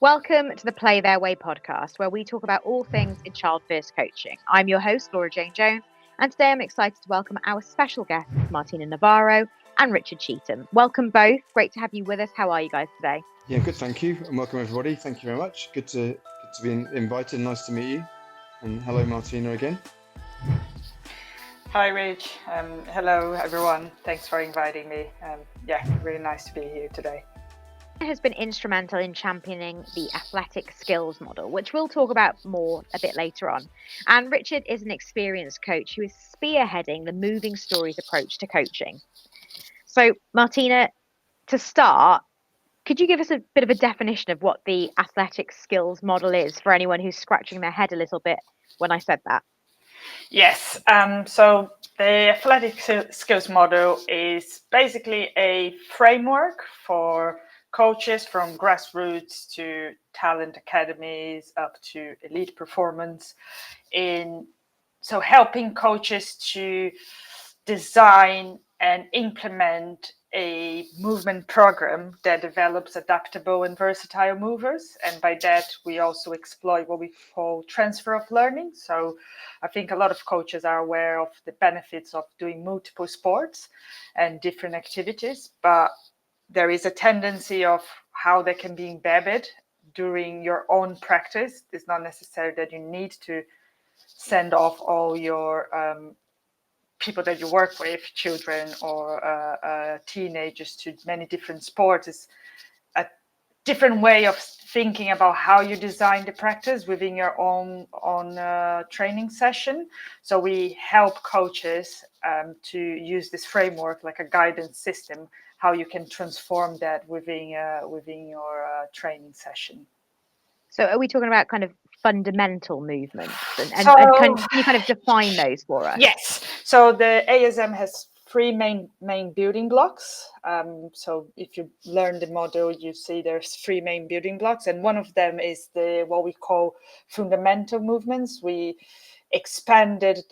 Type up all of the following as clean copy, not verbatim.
Welcome to the Play Their Way podcast, where we talk about all things in child first coaching. I'm your host, Laura Jane Jones, and today I'm excited to welcome our special guests, Martina Navarro and Richard Cheetham. Welcome both. Great to have you with us. How are you guys today? Yeah, good, thank you, and welcome everybody. Thank you very much. Good to be invited. Nice to meet you, and hello, Martina, again. Hi, Rich. Hello, everyone. Thanks for inviting me. Really nice to be here today. Has been instrumental in championing the athletic skills model, which we'll talk about more a bit later on. And Richard is an experienced coach who is spearheading the moving stories approach to coaching. So, Martina, to start, could you give us a bit of a definition of what the athletic skills model is for anyone who's scratching their head a little bit when I said that? Yes. So the athletic skills model is basically a framework for coaches from grassroots to talent academies up to elite performance so helping coaches to design and implement a movement program that develops adaptable and versatile movers. And by that, we also exploit what we call transfer of learning. So I think a lot of coaches are aware of the benefits of doing multiple sports and different activities, but there is a tendency of how they can be embedded during your own practice. It's not necessary that you need to send off all your people that you work with, children or teenagers, to many different sports. Is a different way of thinking about how you design the practice within your own training session. So we help coaches to use this framework like a guidance system, how you can transform that within your training session. So are we talking about kind of fundamental movements? And can you kind of define those for us? Yes. So the ASM has three main building blocks. So if you learn the model, you see there's three main building blocks, and one of them is what we call fundamental movements. We expanded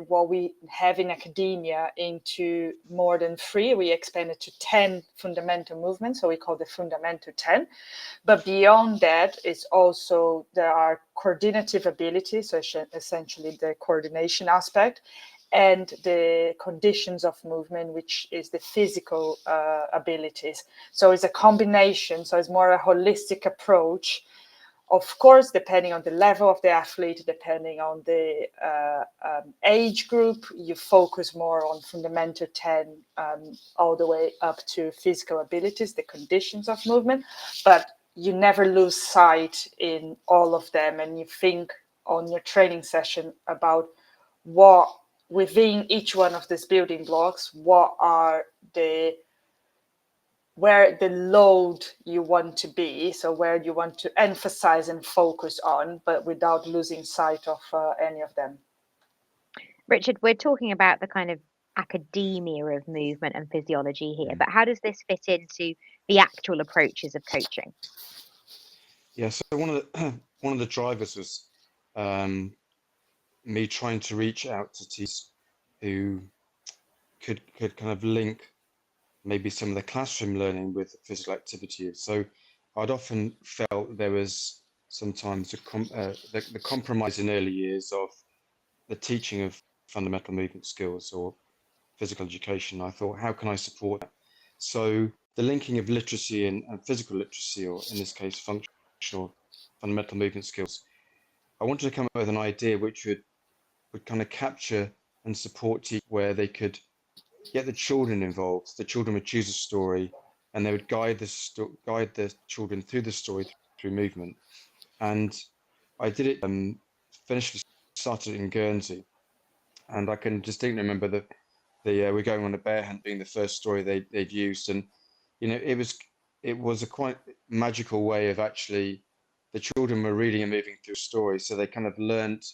what we have in academia into more than three. We expanded to 10 fundamental movements, so we call the fundamental 10. But beyond that is also there are coordinative abilities, so essentially the coordination aspect, and the conditions of movement, which is the physical abilities. So it's a combination, so it's more a holistic approach. Of course, depending on the level of the athlete, depending on the age group, you focus more on fundamental 10 all the way up to physical abilities, the conditions of movement, but you never lose sight in all of them, and you think on your training session about what within each one of these building blocks, where the load you want to be, so where you want to emphasize and focus on, but without losing sight of any of them. Richard, we're talking about the kind of academia of movement and physiology here, but how does this fit into the actual approaches of coaching? Yeah, so one of the drivers was me trying to reach out to teachers who could kind of link maybe some of the classroom learning with physical activity. So I'd often felt there was sometimes the compromise in early years of the teaching of fundamental movement skills or physical education. I thought, how can I support that? So the linking of literacy and physical literacy, or in this case, functional fundamental movement skills, I wanted to come up with an idea which would kind of capture and support teachers where they could get the children involved. The children would choose a story, and they would guide the children through the story through movement. And I did it. Started in Guernsey, and I can distinctly remember that we're going on a bear hunt being the first story they'd used, and it was a quite magical way of actually the children were reading and moving through a story, so they kind of learnt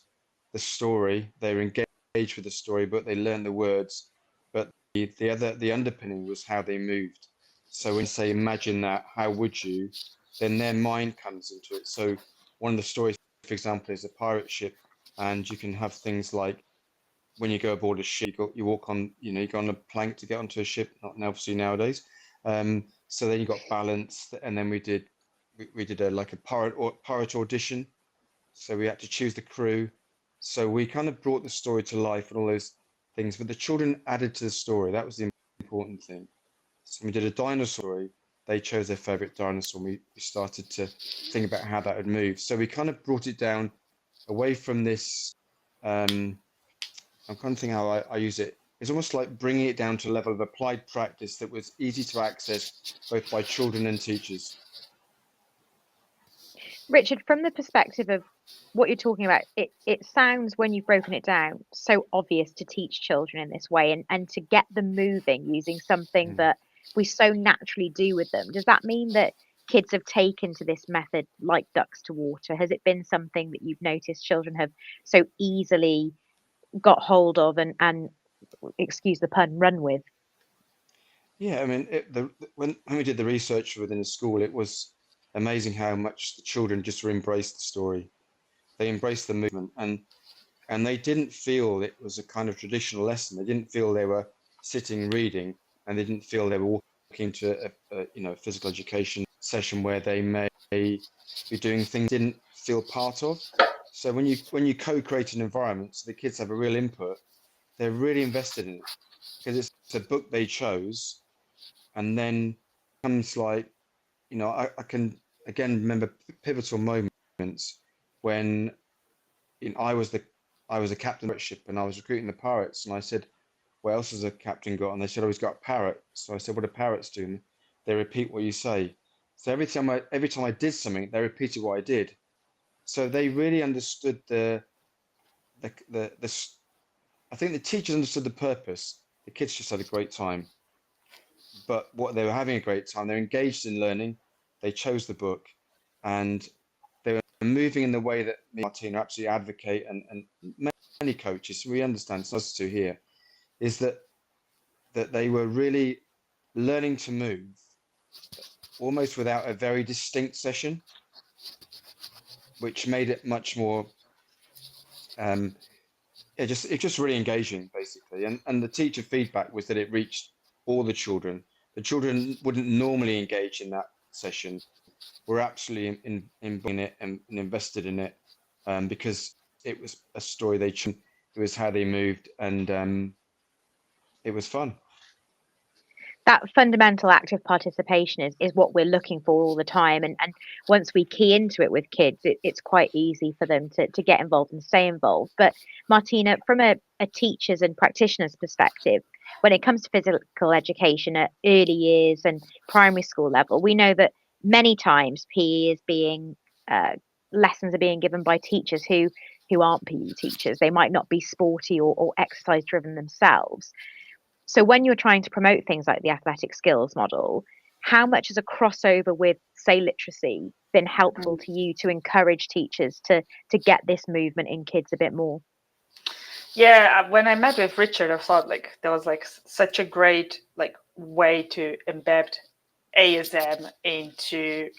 the story. They were engaged with the story, but they learned the words. But the underpinning was how they moved. So when you say imagine that, how would you? Then their mind comes into it. So one of the stories, for example, is a pirate ship, and you can have things like when you go aboard a ship, you walk on, you go on a plank to get onto a ship, not obviously nowadays. So then you got balance, and then we did we did a pirate audition. So we had to choose the crew. So we kind of brought the story to life and all those things, but the children added to the story. That was the important thing. So we did a dinosaur story. They chose their favorite dinosaur. And we started to think about how that would move. So we kind of brought it down away from this. I'm kind of thinking how I use it. It's almost like bringing it down to a level of applied practice that was easy to access both by children and teachers. Richard, from the perspective of what you're talking about, it sounds, when you've broken it down, so obvious to teach children in this way and to get them moving using something that we so naturally do with them. Does that mean that kids have taken to this method like ducks to water? Has it been something that you've noticed children have so easily got hold of and excuse the pun, run with? Yeah, I mean, when we did the research within the school, it was amazing how much the children just embraced the story. They embraced the movement, and they didn't feel it was a kind of traditional lesson. They didn't feel they were sitting reading, and they didn't feel they were walking to a physical education session where they may be doing things they didn't feel part of. So when you co-create an environment so the kids have a real input, they're really invested in it because it's a book they chose, and then comes like, I can again remember pivotal moments when I was a captain of a ship and I was recruiting the pirates, and I said, "What else has a captain got?" And they said, "Oh, he's got a parrot." So I said, "What do parrots do?" And they repeat what you say. So every time I did something, they repeated what I did. So they really understood the I think the teachers understood the purpose. The kids just had a great time. But what they were having a great time, they're engaged in learning. They chose the book, and they were moving in the way that me and Martina absolutely advocate, and many coaches, we understand, it's us to here, is that they were really learning to move almost without a very distinct session, which made it much more it's just really engaging, basically. And the teacher feedback was that it reached all the children. The children wouldn't normally engage in that session. We're absolutely in it and invested in it because it was a story they chose. It was how they moved, and it was fun. That fundamental active participation is what we're looking for all the time. And once we key into it with kids, it's quite easy for them to get involved and stay involved. But Martina, from a teacher's and practitioner's perspective, when it comes to physical education at early years and primary school level, we know that many times PE is being lessons are being given by teachers who aren't PE teachers. They might not be sporty or exercise driven themselves. So when you're trying to promote things like the athletic skills model, how much has a crossover with, say, literacy been helpful to you to encourage teachers to get this movement in kids a bit more? Yeah, when I met with Richard, I thought like there was like such a great like way to embed ASM into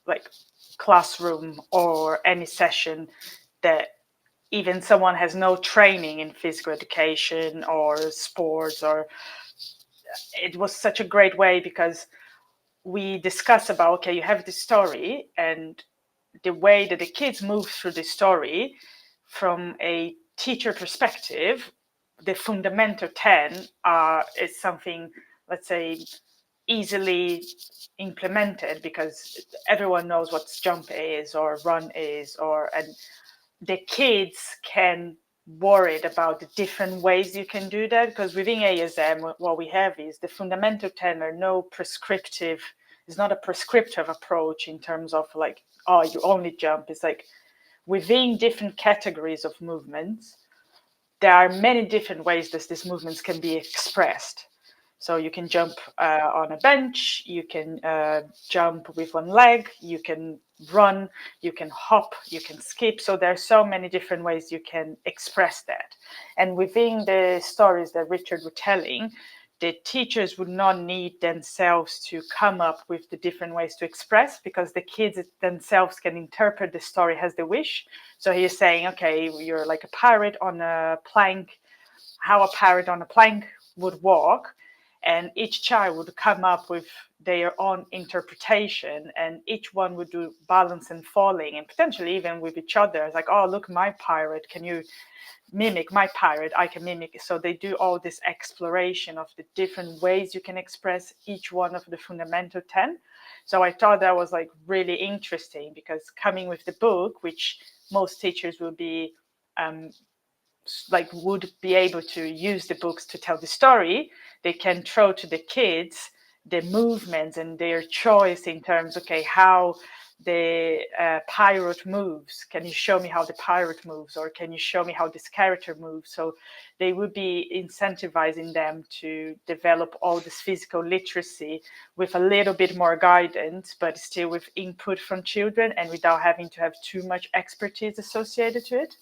like classroom or any session that even someone has no training in physical education or sports, or it was such a great way because we discuss about, okay, you have this story, and the way that the kids move through the story from a teacher perspective, the fundamental 10 is something, let's say, easily implemented because everyone knows what jump is or run is, and the kids can worried about the different ways you can do that, because within ASM what we have is the fundamental 10 are no prescriptive, it's not a prescriptive approach in terms of like, oh, you only jump. It's like within different categories of movements there are many different ways that these movements can be expressed. So you can jump on a bench, you can jump with one leg, you can run, you can hop, you can skip. So there are so many different ways you can express that. And within the stories that Richard was telling, the teachers would not need themselves to come up with the different ways to express, because the kids themselves can interpret the story as they wish. So he's saying, okay, you're like a parrot on a plank, how a parrot on a plank would walk. And each child would come up with their own interpretation, and each one would do balance and falling, and potentially even with each other. It's like, oh, look, my pirate, can you mimic my pirate? I can mimic. So they do all this exploration of the different ways you can express each one of the fundamental 10. So I thought that was like really interesting, because coming with the book, which most teachers will be would be able to use the books to tell the story, they can throw to the kids the movements and their choice in terms, okay, how the pirate moves. Can you show me how the pirate moves? Or can you show me how this character moves? So they would be incentivizing them to develop all this physical literacy with a little bit more guidance, but still with input from children and without having to have too much expertise associated to it.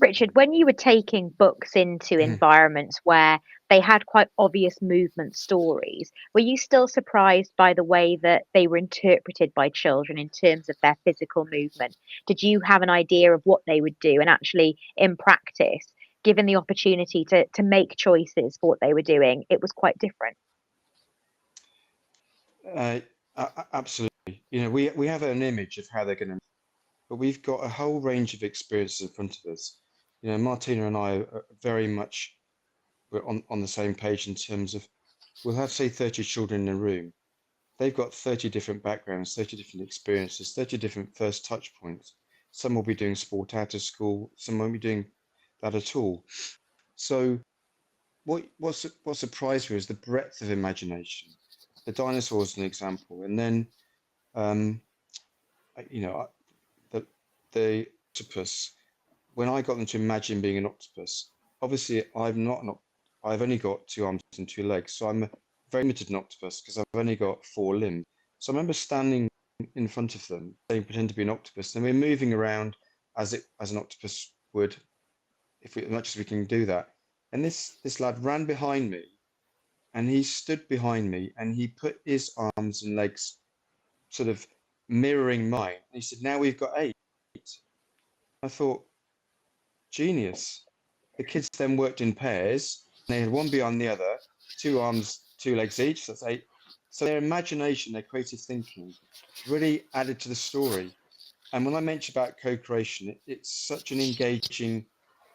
Richard, when you were taking books into environments where they had quite obvious movement stories, were you still surprised by the way that they were interpreted by children in terms of their physical movement? Did you have an idea of what they would do? And actually, in practice, given the opportunity to make choices for what they were doing, it was quite different. Absolutely. We have an image of how they're going to, but we've got a whole range of experiences in front of us. Martina and I are very much, we're on the same page in terms of, we'll have, say, 30 children in a room. They've got 30 different backgrounds, 30 different experiences, 30 different first touch points. Some will be doing sport out of school, some won't be doing that at all. So what surprised me is the breadth of imagination. The dinosaurs is an example, and then the octopus. When I got them to imagine being an octopus, obviously I've only got 2 arms and 2 legs, so I'm very limited an octopus because I've only got 4 limbs. So I remember standing in front of them, they pretend to be an octopus, and we're moving around as an octopus would, as much as we can do that. And this lad ran behind me, and he stood behind me, and he put his arms and legs sort of mirroring mine. And he said, "Now we've got 8." I thought, genius. The kids then worked in pairs. They had one behind the other, 2 arms, 2 legs each. That's 8. So their imagination, their creative thinking, really added to the story. And when I mentioned about co-creation, it's such an engaging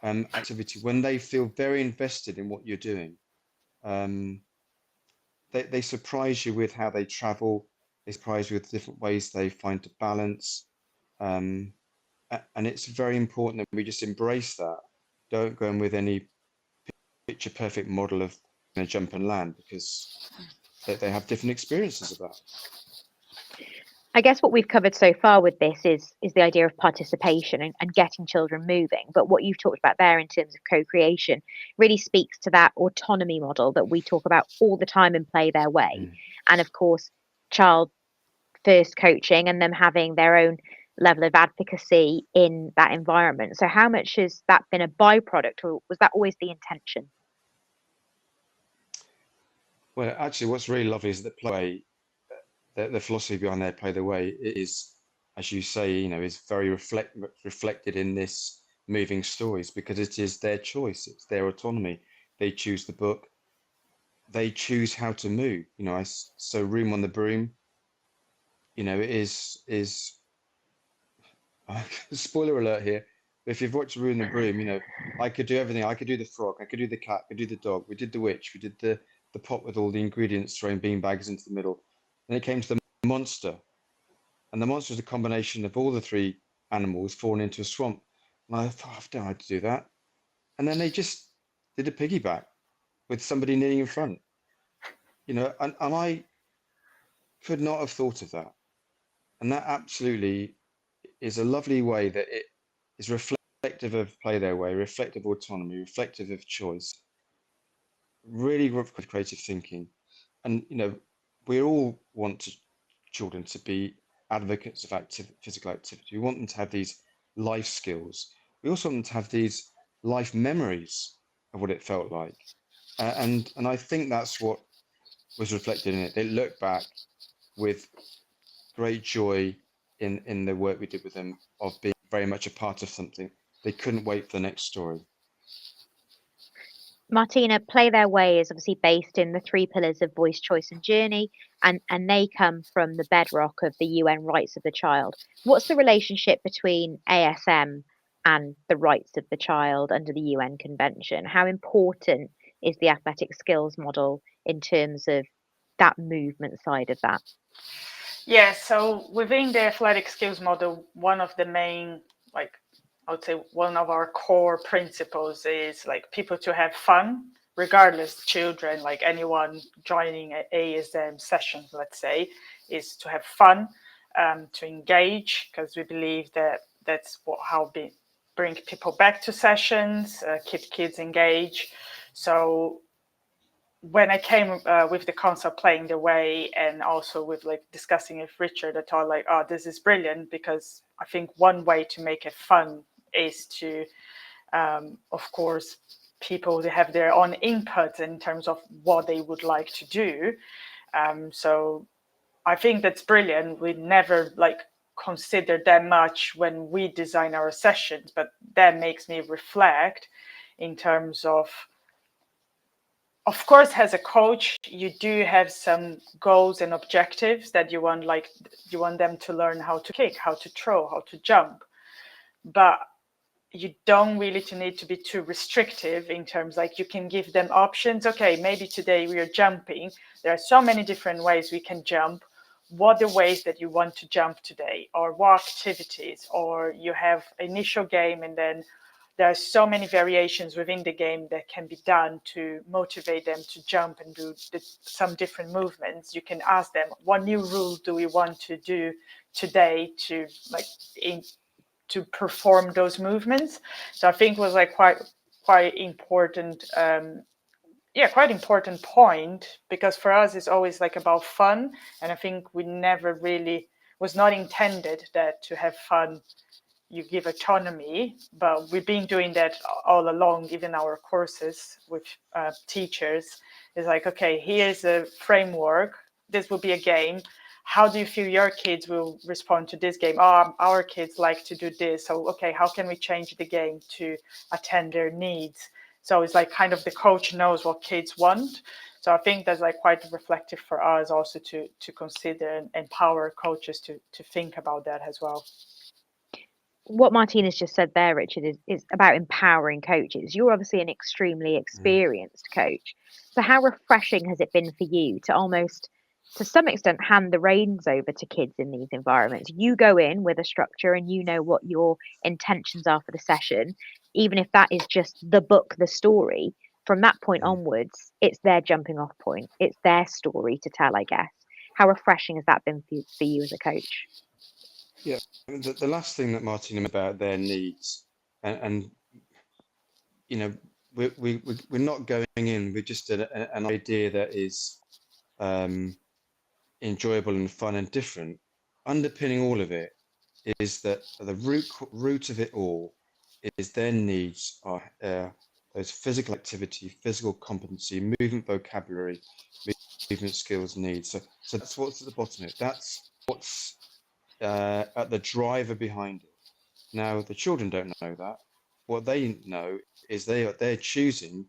activity when they feel very invested in what you're doing. They surprise you with how they travel. They surprise you with different ways they find to balance. And it's very important that we just embrace that. Don't go in with any picture perfect model of jump and land, because they have different experiences of that. I guess what we've covered so far with this is the idea of participation and getting children moving. But what you've talked about there in terms of co-creation really speaks to that autonomy model that we talk about all the time in Play Their Way. And of course, child first coaching and them having their own level of advocacy in that environment. So how much has that been a byproduct, or was that always the intention? Well, actually, what's really lovely is that Play, the philosophy behind their Play Their Way is, as you say, is very reflected in this moving stories, because it is their choice, it's their autonomy. They choose the book, they choose how to move. So Room on the Broom, is spoiler alert here. If you've watched Room on the Broom, I could do everything. I could do the frog, I could do the cat, I could do the dog. We did the witch, we did the pot with all the ingredients, throwing beanbags into the middle. Then it came to the monster, and the monster is a combination of all the 3 animals falling into a swamp. And I thought, I've done how to do that. And then they just did a piggyback with somebody kneeling in front. And I could not have thought of that. And that absolutely is a lovely way that it is reflective of Play Their Way, reflective of autonomy, reflective of choice, really creative thinking. And we all want children to be advocates of physical activity. We want them to have these life skills. We also want them to have these life memories of what it felt like. And I think that's what was reflected in it. They look back with great joy in the work we did with them, of being very much a part of something. They couldn't wait for the next story. Martina, Play Their Way is obviously based in the three pillars of voice, choice, and journey, and they come from the bedrock of the UN rights of the child. What's the relationship between ASM and the rights of the child under the UN Convention? How important is the athletic skills model in terms of that movement side of that? Yeah, so within the athletic skills model, one of the main, like, I would say one of our core principles is like people to have fun, regardless, children, like anyone joining an ASM session, let's say, is to have fun, to engage, because we believe that that's how we bring people back to sessions, keep kids engaged. So when I came with the concept Playing the Way, and also with like discussing with Richard, I thought like, oh, this is brilliant, because I think one way to make it fun is to, of course, people, they have their own input in terms of what they would like to do. So I think that's brilliant. We never like consider that much when we design our sessions, but that makes me reflect in terms of course, as a coach, you do have some goals and objectives that you want, like you want them to learn how to kick, how to throw, how to jump. But you don't really need to be too restrictive in terms, like, you can give them options. Okay, maybe today we are jumping. There are so many different ways we can jump. What are the ways that you want to jump today, or what activities? Or you have initial game, and then there are so many variations within the game that can be done to motivate them to jump and do some different movements. You can ask them, what new rule do we want to do today to to perform those movements? So I think it was like quite important, quite important point, because for us it's always like about fun, and I think we never really was not intended that to have fun you give autonomy, but we've been doing that all along, even our courses with teachers. It's like, okay, here's a framework, this will be a game. How do you feel your kids will respond to this game? Oh, our kids like to do this. So, okay, how can we change the game to attend their needs? So it's like kind of the coach knows what kids want. So I think that's like quite reflective for us also to consider and empower coaches to think about that as well. What Martina's just said there, Richard, is about empowering coaches. You're obviously an extremely experienced coach. So how refreshing has it been for you to almost, to some extent, hand the reins over to kids in these environments? You go in with a structure and you know what your intentions are for the session, even if that is just the book, the story. From that point onwards, it's their jumping off point. It's their story to tell, I guess. How refreshing has that been for you as a coach? Yeah, the last thing that Martina about their needs, and you know, we're not going in with just an idea that is enjoyable and fun and different. Underpinning all of it is that the root of it all is their needs are those physical activity, physical competency, movement vocabulary, movement skills needs. So that's what's at the bottom of it. That's what's at the driver behind it. Now the children don't know that. What they know is they're choosing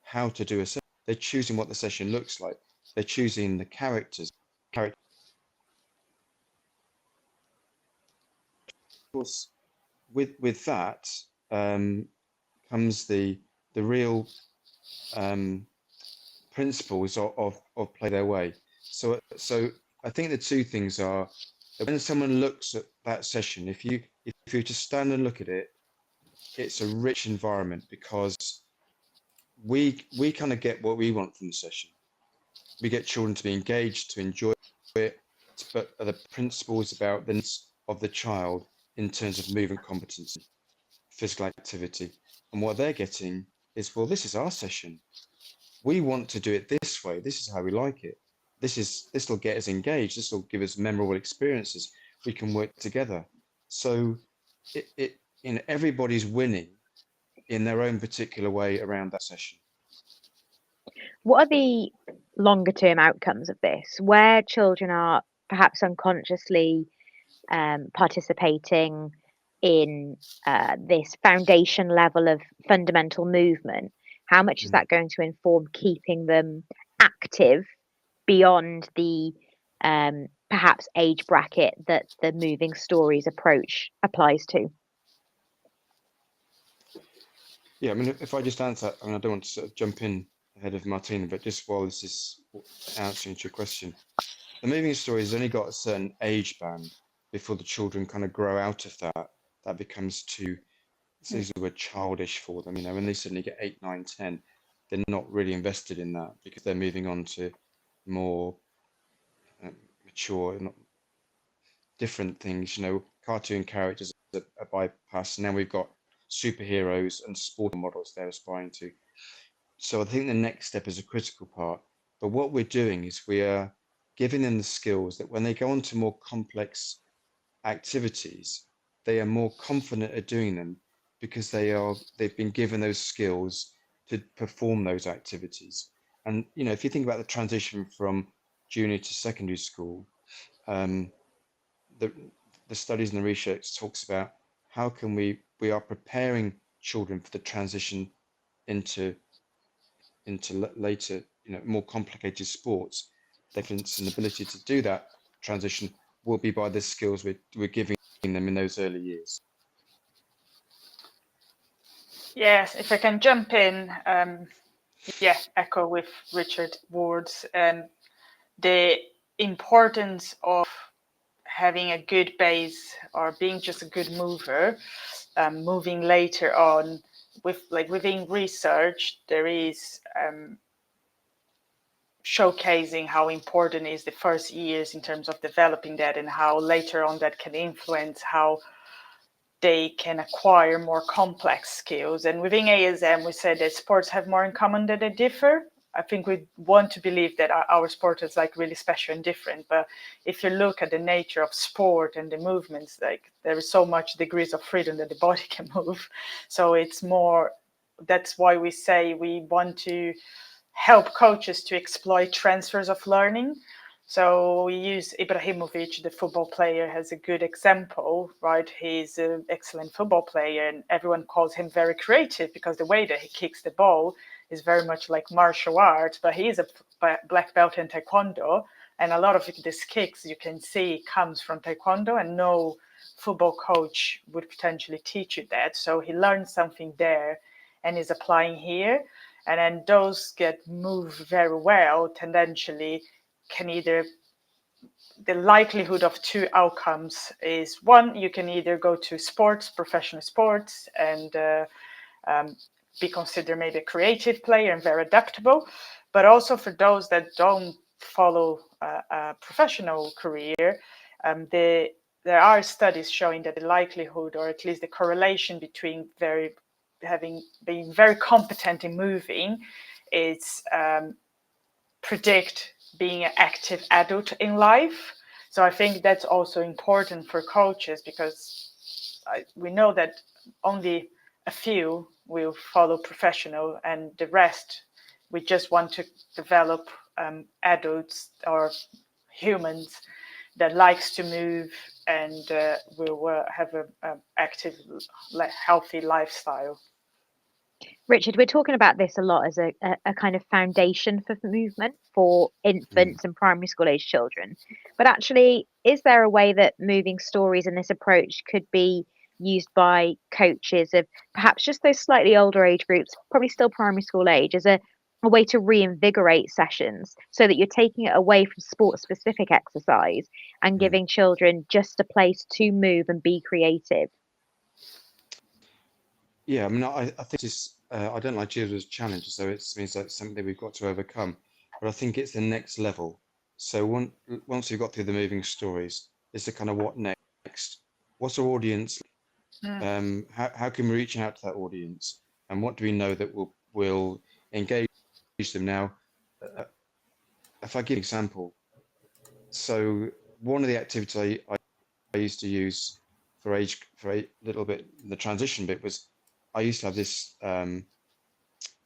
how to do a session. They're choosing what the session looks like. They're choosing the characters. Of course, with that comes the real principles of Play Their Way. So I think the two things are that when someone looks at that session, if you just stand and look at it, it's a rich environment, because we kind of get what we want from the session. We get children to be engaged, to enjoy it, but the principles about the needs of the child in terms of movement competency, physical activity, and what they're getting is, well, this is our session. We want to do it this way. This is how we like it. This will get us engaged. This will give us memorable experiences. We can work together. So everybody's winning in their own particular way around that session. What are the longer term outcomes of this, where children are perhaps unconsciously participating in this foundation level of fundamental movement? How much is that going to inform keeping them active beyond the perhaps age bracket that the moving stories approach applies to? Yeah, I mean, if I just answer, I mean, I don't want to sort of jump in ahead of Martina, but just while this is answering to your question, the moving story has only got a certain age band before the children kind of grow out of that. That becomes too, things were childish for them. You know, when they suddenly get 8, 9, 10, they're not really invested in that because they're moving on to more mature, not different things. You know, cartoon characters are bypassed. Now we've got superheroes and sport models they're aspiring to. So I think the next step is a critical part. But what we're doing is we are giving them the skills that when they go on to more complex activities, they are more confident at doing them because they've been given those skills to perform those activities. And you know, if you think about the transition from junior to secondary school, um, the the studies and the research talks about how can we are preparing children for the transition into later, you know, more complicated sports. Difference in ability to do that transition will be by the skills we're giving them in those early years. Yes, if I can jump in, echo with Richard's words and the importance of having a good base or being just a good mover, moving later on. Within research, there is showcasing how important is the first years in terms of developing that and how later on that can influence how they can acquire more complex skills. And within ASM, we said that sports have more in common than they differ. I think we want to believe that our sport is like really special and different. But if you look at the nature of sport and the movements, like there is so much degrees of freedom that the body can move. So it's more, that's why we say we want to help coaches to exploit transfers of learning. So we use Ibrahimovic, the football player, as a good example, right? He's an excellent football player and everyone calls him very creative because the way that he kicks the ball is very much like martial arts, but he's a black belt in Taekwondo. And a lot of these kicks you can see comes from Taekwondo and no football coach would potentially teach you that. So he learned something there and is applying here. And then those get moved very well, tendentially can either, the likelihood of two outcomes is one, you can either go to sports, professional sports, and be considered maybe a creative player and very adaptable. But also for those that don't follow a professional career, there are studies showing that the likelihood, or at least the correlation between being very competent in moving is predict being an active adult in life. So I think that's also important for coaches because we know that only a few will follow professional and the rest, we just want to develop adults or humans that likes to move and will have an active, healthy lifestyle. Richard, we're talking about this a lot as a kind of foundation for movement for infants and primary school age children. But actually, is there a way that moving stories and this approach could be used by coaches of perhaps just those slightly older age groups, probably still primary school age, as a way to reinvigorate sessions so that you're taking it away from sport specific exercise and giving children just a place to move and be creative? Yeah, I mean, I think it's, I don't like children's challenge, so it means that's something we've got to overcome. But I think it's the next level. So once we've got through the moving stories, it's the kind of what next? What's our audience? How can we reach out to that audience? And what do we know that will engage them? Now, if I give an example, so one of the activities I used to use for a little bit, the transition bit was I used to have this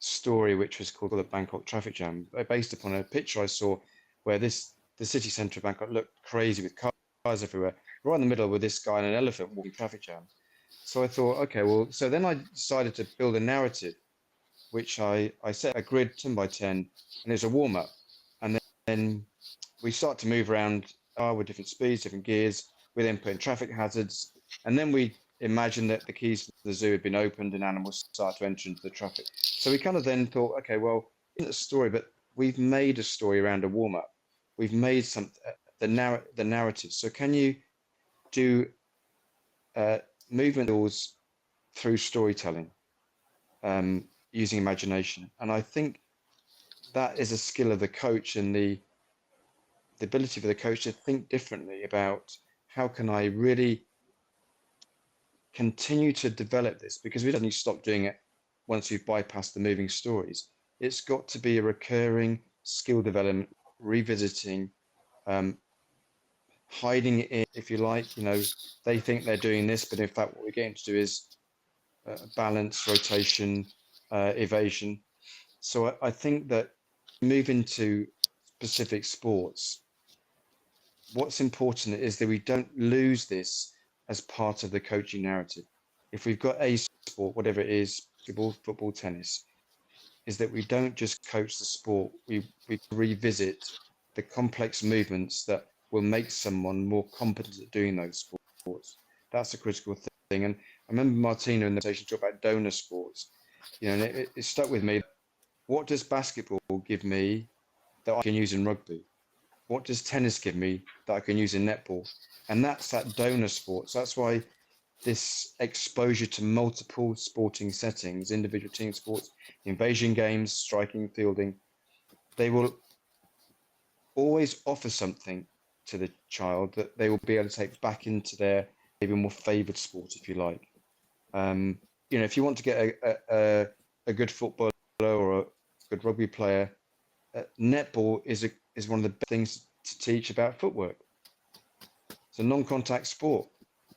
story which was called the Bangkok traffic jam, based upon a picture I saw where the city centre of Bangkok looked crazy with cars everywhere, right in the middle with this guy and an elephant walking traffic jam. So I thought, okay, well, so then I decided to build a narrative which I set a grid 10 by 10, and it's a warm up. And then we start to move around with different speeds, different gears. We then put in traffic hazards, and then we imagine that the keys to the zoo had been opened and animals start to enter into the traffic. So we kind of then thought, okay, well, isn't a story, but we've made a story around a warm up. We've made the narrative. So can you do movement through storytelling using imagination? And I think that is a skill of the coach, and the ability for the coach to think differently about how can I really continue to develop this, because we don't need to stop doing it once you've bypassed the moving stories. It's got to be a recurring skill development, revisiting, hiding it in, if you like. You know, they think they're doing this, but in fact what we're getting to do is balance, rotation, evasion. So I think that moving to specific sports, what's important is that we don't lose this as part of the coaching narrative. If we've got a sport, whatever it is, basketball, football, tennis, is that we don't just coach the sport, we revisit the complex movements that will make someone more competent at doing those sports. That's a critical thing. And I remember Martina in the presentation talked about donor sports, you know, and it stuck with me. What does basketball give me that I can use in rugby? What does tennis give me that I can use in netball? And that's that donor sports. That's why this exposure to multiple sporting settings, individual team sports, invasion games, striking, fielding, they will always offer something to the child that they will be able to take back into their maybe more favoured sport, if you like. You know, if you want to get a good footballer or a good rugby player, netball is one of the best things to teach about footwork. It's a non-contact sport.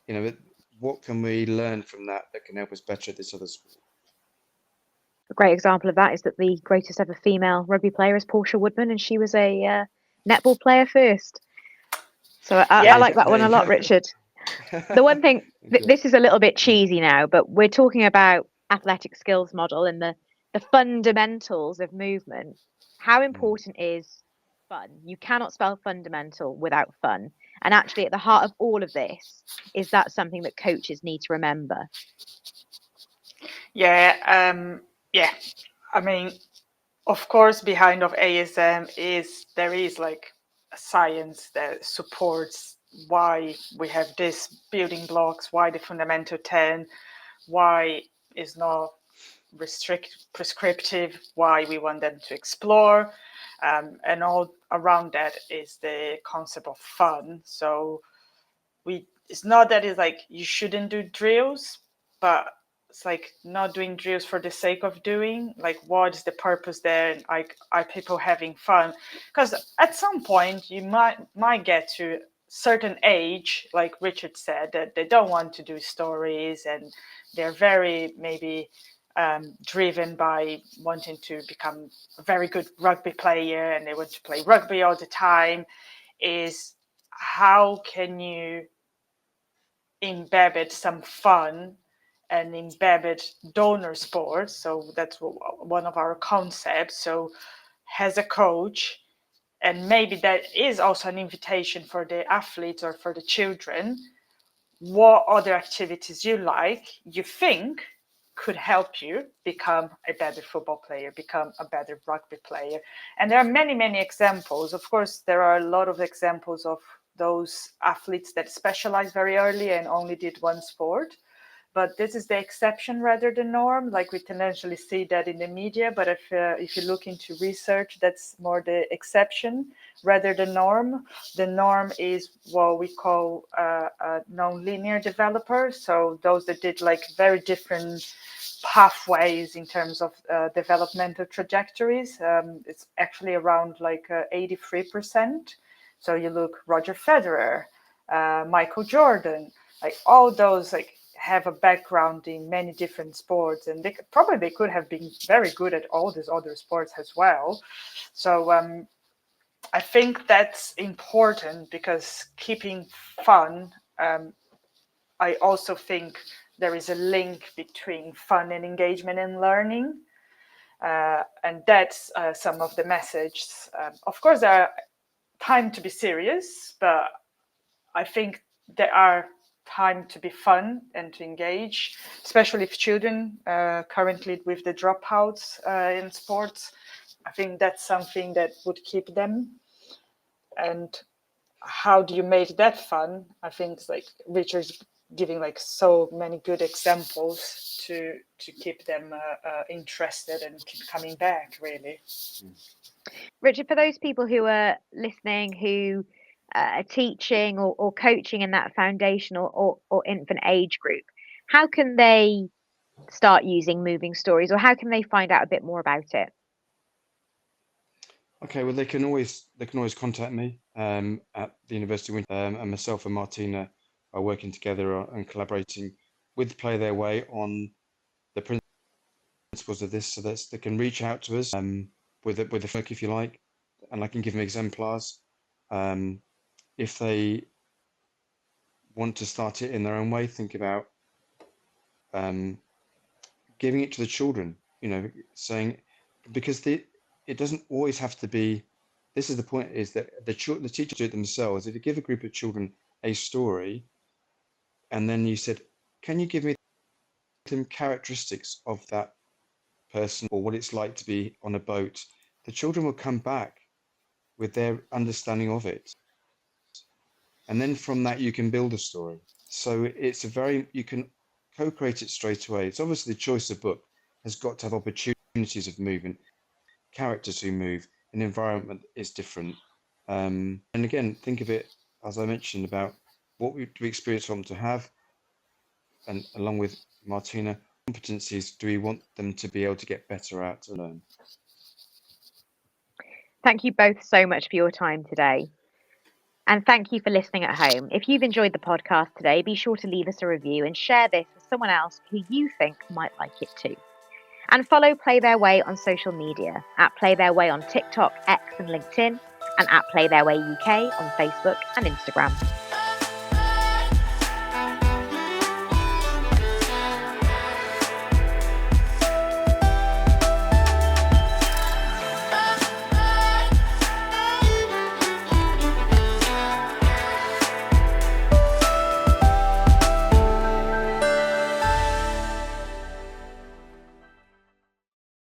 You know, what can we learn from that can help us better at this other sport? A great example of that is that the greatest ever female rugby player is Portia Woodman, and she was a netball player first. So I like that one a lot, Richard. The one thing, this is a little bit cheesy now, but we're talking about athletic skills model and the fundamentals of movement. How important is fun? You cannot spell fundamental without fun. And actually, at the heart of all of this, is that something that coaches need to remember? Yeah. I mean, of course, behind of ASM there is like a science that supports why we have this building blocks, why the fundamental 10, why is not prescriptive, why we want them to explore, and all around that is the concept of fun. So it's not that it's like you shouldn't do drills, but it's like not doing drills for the sake of doing. Like, what is the purpose there? And like, are people having fun? Because at some point you might get to certain age, like Richard said, that they don't want to do stories, and they're very maybe driven by wanting to become a very good rugby player, and they want to play rugby all the time. Is how can you embed some fun and embed donor sports? So that's one of our concepts. So as a coach, and maybe that is also an invitation for the athletes or for the children, what other activities you think could help you become a better football player, become a better rugby player. And there are many, many examples. Of course, there are a lot of examples of those athletes that specialize very early and only did one sport. But this is the exception rather than norm. Like, we tendentially see that in the media, but if you look into research, that's more the exception rather than norm. The norm is what we call a non-linear developer. So those that did like very different pathways in terms of developmental trajectories. It's actually around like 83%. So you look Roger Federer, Michael Jordan, like all those like have a background in many different sports, and they could have been very good at all these other sports as well. So I think that's important, because keeping fun, I also think there is a link between fun and engagement and learning. And that's some of the messages. Of course, there are time to be serious, but I think there are time to be fun and to engage, especially if children currently with the dropouts in sports. I think that's something that would keep them. And how do you make that fun? I think like Richard's giving like so many good examples to keep them interested and keep coming back, really. Richard, for those people who are listening who are teaching or coaching in that foundational or infant age group, how can they start using moving stories, or how can they find out a bit more about it? Okay, well, they can always contact me at the University of Winchester, and myself and Martina are working together and collaborating with Play Their Way on the principles of this, so that they can reach out to us with a book, if you like, and I can give them exemplars. If they want to start it in their own way, think about giving it to the children, saying, because it doesn't always have to be, this is the point, is that the teachers do it themselves. If you give a group of children a story and then you said, can you give me some characteristics of that person or what it's like to be on a boat, the children will come back with their understanding of it. And then from that, you can build a story. So you can co-create it straight away. It's obviously the choice of book has got to have opportunities of movement, characters who move, an environment is different. And again, think of it, as I mentioned, about what we experience them to have, and along with Martina, competencies do we want them to be able to get better at to learn? Thank you both so much for your time today. And thank you for listening at home. If you've enjoyed the podcast today, be sure to leave us a review and share this with someone else who you think might like it too. And follow Play Their Way on social media at Play Their Way on TikTok, X and LinkedIn, and at Play Their Way UK on Facebook and Instagram.